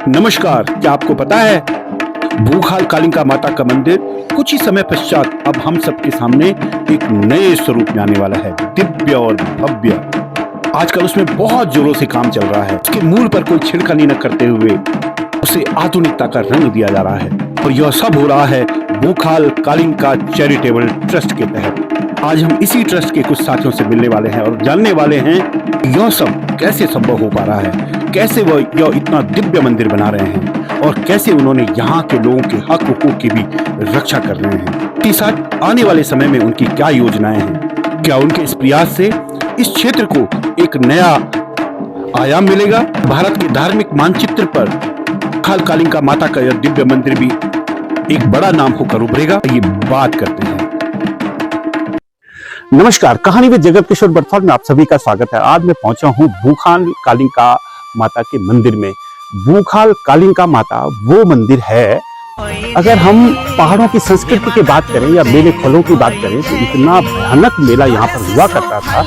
नमस्कार, क्या आपको पता है भूखाल कालिका माता का मंदिर कुछ ही समय पश्चात अब हम सबके सामने एक नए स्वरूप में आने वाला है, दिव्य और भव्य। आजकल उसमें बहुत जोरों से काम चल रहा है। उसके मूल पर कोई छिड़कानी न करते हुए उसे आधुनिकता का रंग दिया जा रहा है और यह सब हो रहा है भूखाल कालिका चैरिटेबल ट्रस्ट के तहत। आज हम इसी ट्रस्ट के कुछ साथियों से मिलने वाले हैं और जानने वाले हैं यह सब कैसे संभव हो पा रहा है, कैसे वह यह इतना दिव्य मंदिर बना रहे हैं और कैसे उन्होंने यहाँ के लोगों के हक हुकूक की भी रक्षा कर रहे हैं। इसके साथ आने वाले समय में उनकी क्या योजनाएं हैं, क्या उनके इस प्रयास से इस क्षेत्र को एक नया आयाम मिलेगा। भारत के धार्मिक मानचित्र पर भूखाल कालिका माता का यह दिव्य मंदिर भी एक बड़ा नाम होकर उभरेगा, ये बात करते हैं। नमस्कार, कहानी में जगत किशोर बरथौल में आप सभी का स्वागत है। आज मैं पहुंचा हूं भूखाल कालिका माता के मंदिर में। भूखाल कालिका माता वो मंदिर है, अगर हम पहाड़ों की संस्कृति की बात करें या मेले खोलों की बात करें तो इतना भयानक मेला यहाँ पर हुआ करता था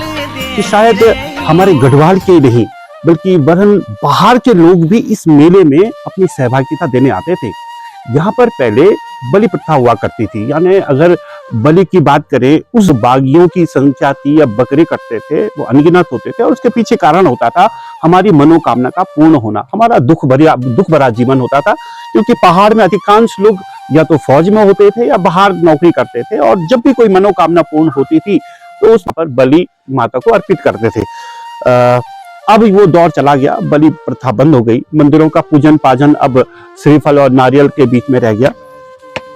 कि शायद हमारे गढ़वाल के नहीं बल्कि वरन बाहर के लोग भी इस मेले में अपनी सहभागिता देने आते थे। यहाँ पर पहले बलि प्रथा हुआ करती थी, यानी अगर बलि की बात करें उस बागियों की संख्या थी या बकरे कटते थे वो अनगिनत होते थे और उसके पीछे कारण होता था हमारी मनोकामना का पूर्ण होना, हमारा दुख भरा जीवन होता था। क्योंकि पहाड़ में अधिकांश लोग या तो फौज में होते थे या बाहर नौकरी करते थे और जब भी कोई मनोकामना पूर्ण होती थी तो उस पर बलि माता को अर्पित करते थे। अब वो दौर चला गया, बलि प्रथा बंद हो गई, मंदिरों का पूजन पाजन अब श्रीफल और नारियल के बीच में रह गया।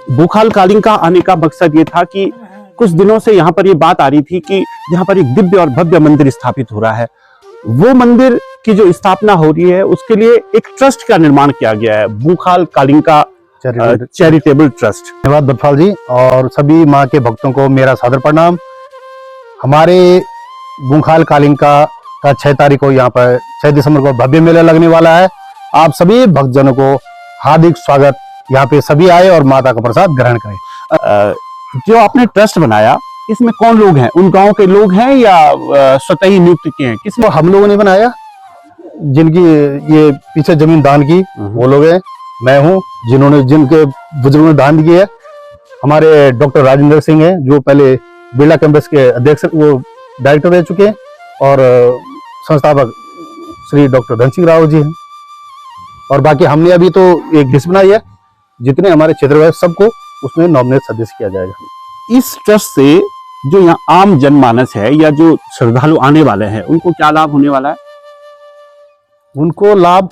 भूखाल कालिका आने का मकसद ये था कि कुछ दिनों से यहाँ पर ये बात आ रही थी कि यहाँ पर एक दिव्य और भव्य मंदिर स्थापित हो रहा है। वो मंदिर की जो स्थापना हो रही है उसके लिए एक ट्रस्ट का निर्माण किया गया है, भूखाल कालिका चैरिटेबल ट्रस्ट। धन्यवाद बरथौल जी और सभी माँ के भक्तों को मेरा सादर प्रणाम। हमारे भूखाल कालिका का 6 तारीख को यहाँ पर 6 दिसंबर को भव्य मेला लगने वाला है। आप सभी भक्तजनों को हार्दिक स्वागत, यहाँ पे सभी आए और माता का प्रसाद ग्रहण करें। जो आपने ट्रस्ट बनाया इसमें कौन लोग हैं, उन गांव के लोग हैं या स्वतः ही नियुक्त किए हैं? किसी को हम लोगों ने बनाया, जिनकी ये पीछे जमीन दान की वो लोग हैं, मैं हूँ, जिनके बुजुर्गों ने दान दिए है। हमारे डॉक्टर राजेंद्र सिंह हैं जो पहले बिरला कैंपस के अध्यक्ष, वो डायरेक्टर रह चुके हैं और संस्थापक श्री डॉक्टर धन सिंह राव जी हैं। और बाकी हमने अभी तो एक लिस्ट बनाई है, जितने हमारे क्षेत्र में सबको उसमें नॉमिनेट सदस्य किया जाएगा। इस ट्रस्ट से जो यहाँ आम जनमानस है या जो श्रद्धालु आने वाले हैं उनको क्या लाभ होने वाला है? उनको लाभ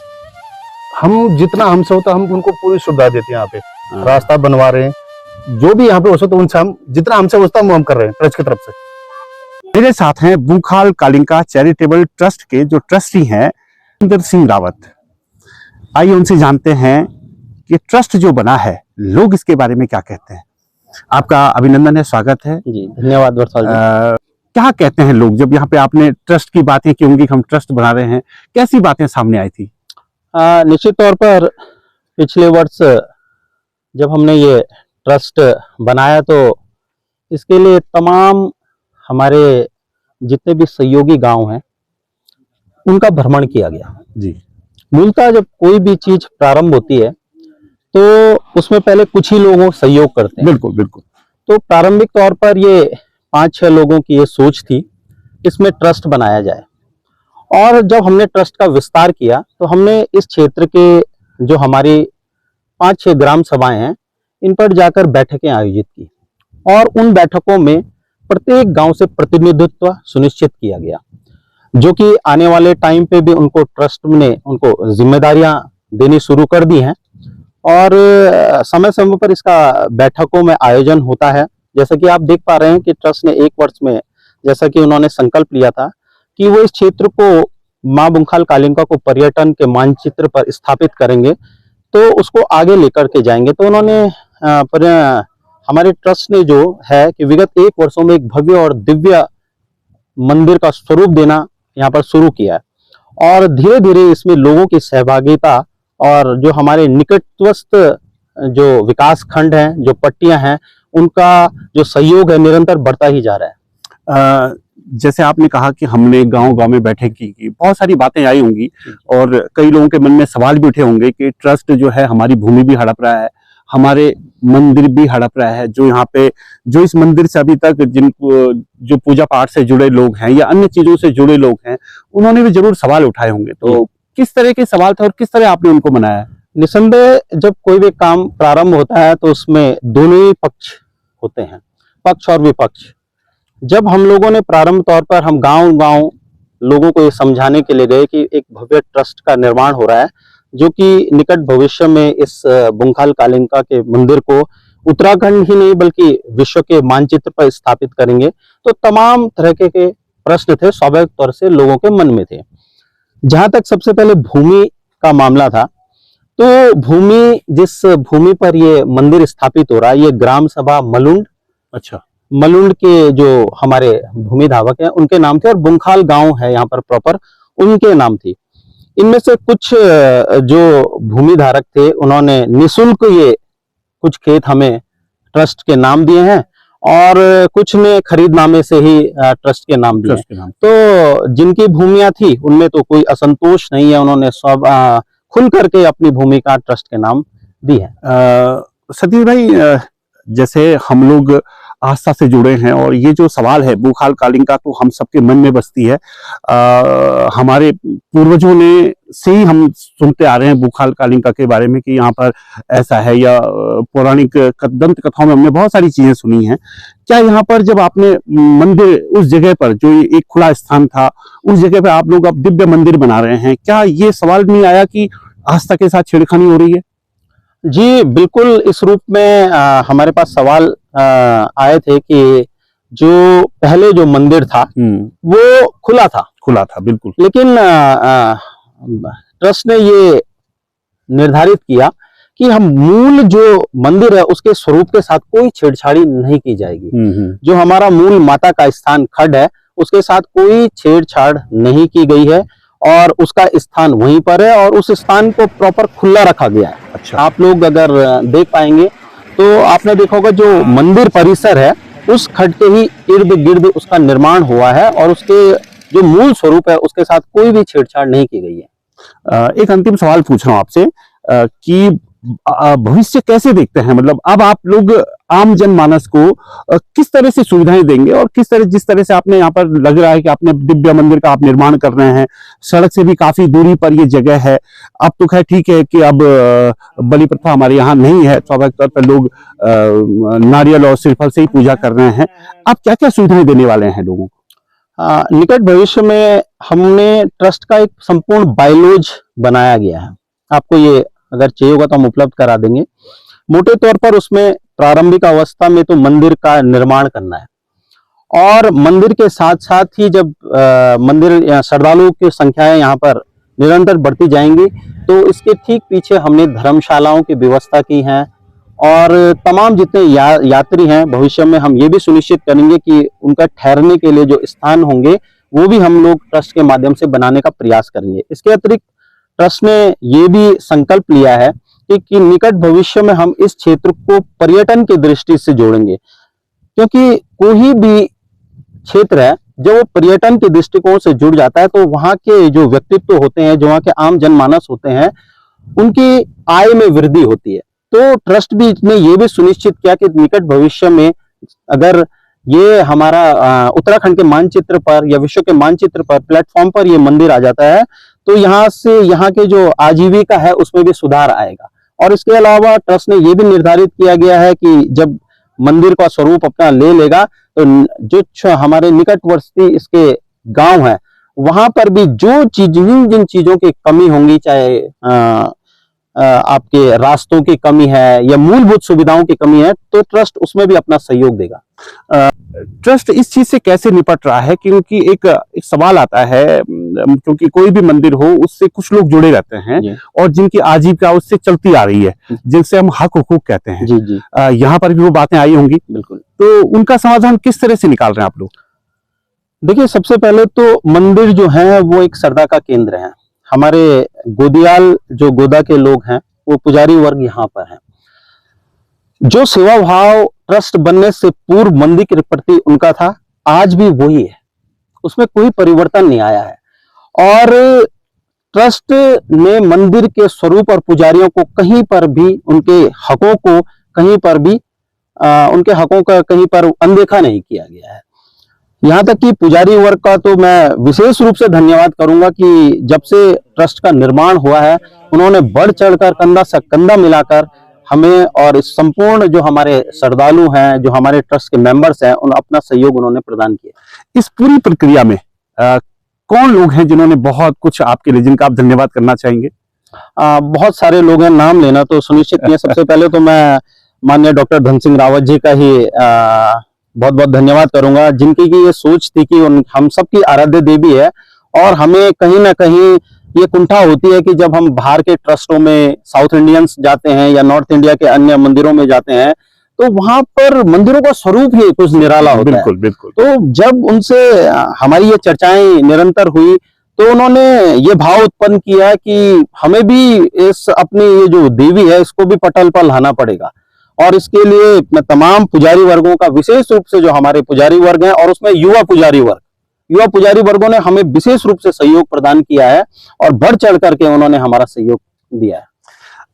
हम जितना हमसे होता हम उनको पूरी सुविधा देते हैं। यहाँ पे रास्ता बनवा रहे हैं, जो भी यहाँ पे हो सकता है उनसे हम जितना हमसे होता है हम कर रहे हैं ट्रस्ट की तरफ से। मेरे साथ हैं भूखाल कालिका चैरिटेबल ट्रस्ट के जो ट्रस्टी हैं सुंदर सिंह रावत। आइए उनसे जानते हैं कि ट्रस्ट जो बना है लोग इसके बारे में क्या कहते हैं। आपका अभिनंदन है, स्वागत है जी। धन्यवाद बरथौल जी। क्या कहते हैं लोग जब यहाँ पे आपने ट्रस्ट की बातें की होंगी, हम ट्रस्ट बना रहे हैं, कैसी बातें सामने आई थी? निश्चित तौर पर पिछले वर्ष जब हमने ये ट्रस्ट बनाया तो इसके लिए तमाम हमारे जितने भी सहयोगी गांव हैं उनका भ्रमण किया गया जी। मूलतः जब कोई भी चीज प्रारंभ होती है तो उसमें पहले कुछ ही लोगों सहयोग करते हैं। बिल्कुल बिल्कुल। तो प्रारंभिक तौर पर ये 5-6 लोगों की ये सोच थी इसमें ट्रस्ट बनाया जाए और जब हमने ट्रस्ट का विस्तार किया तो हमने इस क्षेत्र के जो हमारी 5-6 ग्राम सभाएं हैं इन पर जाकर बैठकें आयोजित की और उन बैठकों में प्रत्येक गांव से प्रतिनिधित्व सुनिश्चित किया गया, जो कि आने वाले टाइम पे भी उनको ट्रस्ट ने उनको जिम्मेदारियां देनी शुरू कर दी हैं और समय समय पर इसका बैठकों में आयोजन होता है। जैसा कि आप देख पा रहे हैं कि ट्रस्ट ने 1 वर्ष में, जैसा कि उन्होंने संकल्प लिया था कि वो इस क्षेत्र को मां भूखाल कालिका को पर्यटन के मानचित्र पर स्थापित करेंगे तो उसको आगे लेकर के जाएंगे। तो उन्होंने हमारे ट्रस्ट ने जो है कि विगत 1 वर्षों में एक भव्य और दिव्य मंदिर का स्वरूप देना यहाँ पर शुरू किया है और धीरे धीरे इसमें लोगों की सहभागिता और जो हमारे निकटस्थ जो विकास खंड हैं, जो पट्टियां हैं, उनका जो सहयोग है निरंतर बढ़ता ही जा रहा है। जैसे आपने कहा कि हमने गांव-गांव में बैठक की, बहुत सारी बातें आई होंगी और कई लोगों के मन में सवाल भी उठे होंगे कि ट्रस्ट जो है हमारी भूमि भी हड़प रहा है, हमारे मंदिर भी हड़प रहा है, जो यहाँ पे जो इस मंदिर से अभी तक जिनको जो पूजा पाठ से जुड़े लोग हैं या अन्य चीजों से जुड़े लोग हैं, उन्होंने भी जरूर सवाल उठाए होंगे। तो किस तरह के सवाल थे और किस तरह आपने उनको मनाया? निसंदेह जब कोई भी काम प्रारंभ होता है तो उसमें दोनों ही पक्ष होते हैं, पक्ष और विपक्ष। जब हम लोगों ने प्रारंभ तौर पर हम गांव-गांव लोगों को ये समझाने के लिए गए कि एक भव्य ट्रस्ट का निर्माण हो रहा है, जो कि निकट भविष्य में इस बुंखाल कालिका के मंदिर को उत्तराखंड ही नहीं बल्कि विश्व के मानचित्र पर स्थापित करेंगे, तो तमाम तरह के प्रश्न थे, स्वाभाविक तौर से लोगों के मन में थे। जहां तक सबसे पहले भूमि का मामला था, तो भूमि जिस भूमि पर ये मंदिर स्थापित हो रहा है, ये ग्राम सभा मलुंड, अच्छा, मलुंड के जो हमारे भूमि धावक हैं उनके नाम थे और बुंखाल गांव है यहाँ पर प्रॉपर, उनके नाम थी। इनमें से कुछ जो भूमि धारक थे उन्होंने निःशुल्क ये कुछ खेत हमें ट्रस्ट के नाम दिए हैं और कुछ ने खरीदनामे से ही ट्रस्ट के नाम दिए हैं। तो जिनकी भूमियां थी उनमें तो कोई असंतोष नहीं है, उन्होंने सब खुल करके अपनी भूमि का ट्रस्ट के नाम दी है। सतीश भाई, जैसे हम लोग आस्था से जुड़े हैं और ये जो सवाल है बुखाल कालिका तो हम सबके मन में बसती है। हमारे पूर्वजों ने से ही हम सुनते आ रहे हैं बुखाल कालिका के बारे में कि यहाँ पर ऐसा है, या पौराणिक दंत कथाओं में हमने बहुत सारी चीजें सुनी हैं। क्या यहाँ पर जब आपने मंदिर उस जगह पर जो एक खुला स्थान था, उस जगह पर आप लोग अब दिव्य मंदिर बना रहे हैं, क्या ये सवाल नहीं आया कि आस्था के साथ छेड़खानी हो रही है? जी बिल्कुल, इस रूप में हमारे पास सवाल आए थे कि जो पहले जो मंदिर था वो खुला था बिल्कुल, लेकिन ट्रस्ट ने ये निर्धारित किया कि हम मूल जो मंदिर है उसके स्वरूप के साथ कोई छेड़छाड़ी नहीं की जाएगी। जो हमारा मूल माता का स्थान खड्ड है उसके साथ कोई छेड़छाड़ नहीं की गई है और उसका स्थान वहीं पर है और उस स्थान को प्रॉपर खुला रखा गया है। अच्छा, आप लोग अगर देख पाएंगे तो आपने देखा होगा जो मंदिर परिसर है उस खड्ड के ही इर्द गिर्द उसका निर्माण हुआ है और उसके जो मूल स्वरूप है उसके साथ कोई भी छेड़छाड़ नहीं की गई है। एक अंतिम सवाल पूछ रहा हूं आपसे कि भविष्य कैसे देखते हैं? मतलब अब आप लोग आम जनमानस को किस तरह से सुविधाएं देंगे और किस तरह, जिस तरह से आपने यहाँ पर लग रहा है कि आपने दिव्य मंदिर का आप निर्माण कर रहे हैं, सड़क से भी काफी दूरी पर ये जगह है। अब तो खैर ठीक है कि अब बलि प्रथा हमारे यहाँ नहीं है, स्वाभाविक तौर पर लोग नारियल और श्रीफल से ही पूजा कर रहे हैं। आप क्या क्या सुविधाएं देने वाले हैं लोगों को? निकट भविष्य में हमने ट्रस्ट का एक संपूर्ण बायलॉज बनाया गया है। आपको ये अगर चाहिए होगा तो हम उपलब्ध करा देंगे। मोटे तौर पर उसमें प्रारंभिक अवस्था में तो मंदिर का निर्माण करना है और मंदिर के साथ साथ ही जब मंदिर श्रद्धालुओं की संख्याएं यहाँ पर निरंतर बढ़ती जाएंगी तो इसके ठीक पीछे हमने धर्मशालाओं की व्यवस्था की है और तमाम जितने यात्री हैं भविष्य में हम ये भी सुनिश्चित करेंगे कि उनका ठहरने के लिए जो स्थान होंगे वो भी हम लोग ट्रस्ट के माध्यम से बनाने का प्रयास करेंगे। इसके अतिरिक्त ट्रस्ट ने ये भी संकल्प लिया है कि निकट भविष्य में हम इस क्षेत्र को पर्यटन की दृष्टि से जोड़ेंगे, क्योंकि कोई भी क्षेत्र है जब वो पर्यटन के दृष्टिकोण से जुड़ जाता है तो वहाँ के जो व्यक्तित्व होते हैं, जो वहाँ के आम जनमानस होते हैं, उनकी आय में वृद्धि होती है। तो ट्रस्ट भी ने ये भी सुनिश्चित किया कि निकट भविष्य में अगर ये हमारा उत्तराखंड के मानचित्र पर या विश्व के मानचित्र पर प्लेटफॉर्म पर ये मंदिर आ जाता है तो यहाँ से यहाँ के जो आजीविका है उसमें भी सुधार आएगा। और इसके अलावा ट्रस्ट ने ये भी निर्धारित किया गया है कि जब मंदिर का स्वरूप अपना ले लेगा तो जो हमारे निकटवर्ती इसके गांव है वहां पर भी जो जिन चीजों की कमी होंगी, चाहे आपके रास्तों की कमी है या मूलभूत सुविधाओं की कमी है, तो ट्रस्ट उसमें भी अपना सहयोग देगा। ट्रस्ट इस चीज से कैसे निपट रहा है? क्योंकि एक सवाल आता है, क्योंकि कोई भी मंदिर हो उससे कुछ लोग जुड़े रहते हैं और जिनकी आजीविका उससे चलती आ रही है, जिनसे हम हक हुकूक कहते हैं। जी जी, यहाँ पर भी वो बातें आई होंगी। बिल्कुल। तो उनका समाधान किस तरह से निकाल रहे हैं आप लोग? देखिए, सबसे पहले तो मंदिर जो है वो एक श्रद्धा का केंद्र है। हमारे गोदियाल जो गोदा के लोग हैं वो पुजारी वर्ग यहाँ पर है। जो सेवा भाव ट्रस्ट बनने से पूर्व मंदिर के प्रति उनका था, आज भी वही है। उसमें कोई परिवर्तन नहीं आया है। और ट्रस्ट ने मंदिर के स्वरूप और पुजारियों को कहीं पर भी उनके हकों को कहीं पर भी उनके हकों का कहीं पर अनदेखा नहीं किया गया है। यहाँ तक कि पुजारी वर्ग का तो मैं विशेष रूप से धन्यवाद करूंगा कि जब से ट्रस्ट का निर्माण हुआ है उन्होंने बढ़ चढ़कर कंधा से कंधा मिलाकर हमें और इस संपूर्ण जो हमारे श्रद्धालु हैं, जो हमारे ट्रस्ट के मेंबर्स हैं, उन अपना सहयोग उन्होंने प्रदान किया। इस पूरी प्रक्रिया में कौन लोग हैं जिन्होंने बहुत कुछ आपके लिए, जिनका आप धन्यवाद करना चाहेंगे? बहुत सारे लोग हैं, नाम लेना तो सुनिश्चित नहीं है। सबसे पहले तो मैं माननीय डॉक्टर धन सिंह रावत जी का ही बहुत बहुत धन्यवाद करूंगा, जिनकी की ये सोच थी कि हम सबकी आराध्य देवी है और हमें कहीं ना कहीं ये कुंठा होती है कि जब हम बाहर के ट्रस्टों में साउथ इंडियंस जाते हैं या नॉर्थ इंडिया के अन्य मंदिरों में जाते हैं तो वहां पर मंदिरों का स्वरूप ही कुछ निराला होता है। बिल्कुल बिल्कुल। तो जब उनसे हमारी ये चर्चाएं निरंतर हुई तो उन्होंने ये भाव उत्पन्न किया कि हमें भी इस अपनी ये जो देवी है इसको भी पटल पर लाना पड़ेगा। और इसके लिए मैं तमाम पुजारी वर्गों का, विशेष रूप से जो हमारे पुजारी वर्ग हैं और उसमें युवा पुजारी वर्गों ने हमें विशेष रूप से सहयोग प्रदान किया है और बढ़ चढ़ करके उन्होंने हमारा सहयोग दिया है।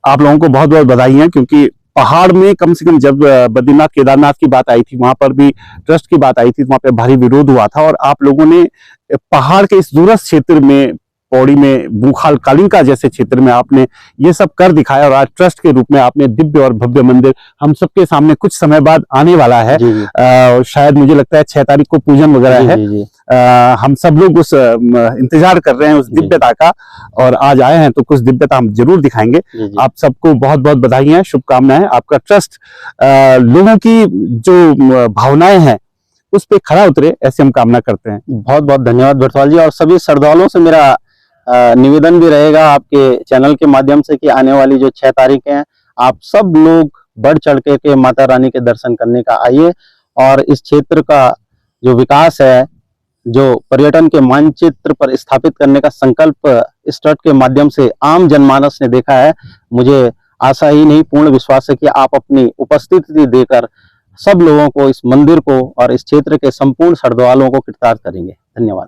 आप लोगों को बहुत बहुत बधाई है, क्योंकि पहाड़ में कम से कम जब बद्रीनाथ केदारनाथ की बात आई थी, वहां पर भी ट्रस्ट की बात आई थी, वहां पे भारी विरोध हुआ था और आप लोगों ने पहाड़ के इस दूरस्थ क्षेत्र में, पौड़ी में, बूखाल कालिंका जैसे क्षेत्र में आपने ये सब कर दिखाया और आज ट्रस्ट के रूप में आपने दिव्य और भव्य मंदिर हम सबके सामने कुछ समय बाद आने वाला है। शायद मुझे लगता है 6 तारीख को पूजन वगैरह है। हम सब लोग उस इंतजार कर रहे हैं उस दिव्यता का, और आज आए हैं तो कुछ दिव्यता हम जरूर दिखाएंगे। आप सबको बहुत बहुत बधाई है, शुभकामनाएं। आपका ट्रस्ट लोगों की जो भावनाएं हैं उस पे खरा उतरे, ऐसे हम कामना करते हैं। बहुत बहुत धन्यवाद भरतवाल जी। और सभी श्रद्धालुओं से मेरा निवेदन भी रहेगा आपके चैनल के माध्यम से कि आने वाली जो 6 तारीख है आप सब लोग बढ़ चढ़ के माता रानी के दर्शन करने का आइए और इस क्षेत्र का जो विकास है, जो पर्यटन के मानचित्र पर स्थापित करने का संकल्प इस ट्रस्ट के माध्यम से आम जनमानस ने देखा है, मुझे आशा ही नहीं पूर्ण विश्वास है कि आप अपनी उपस्थिति देकर सब लोगों को, इस मंदिर को और इस क्षेत्र के संपूर्ण श्रद्धालुओं को कृतार्थ करेंगे। धन्यवाद।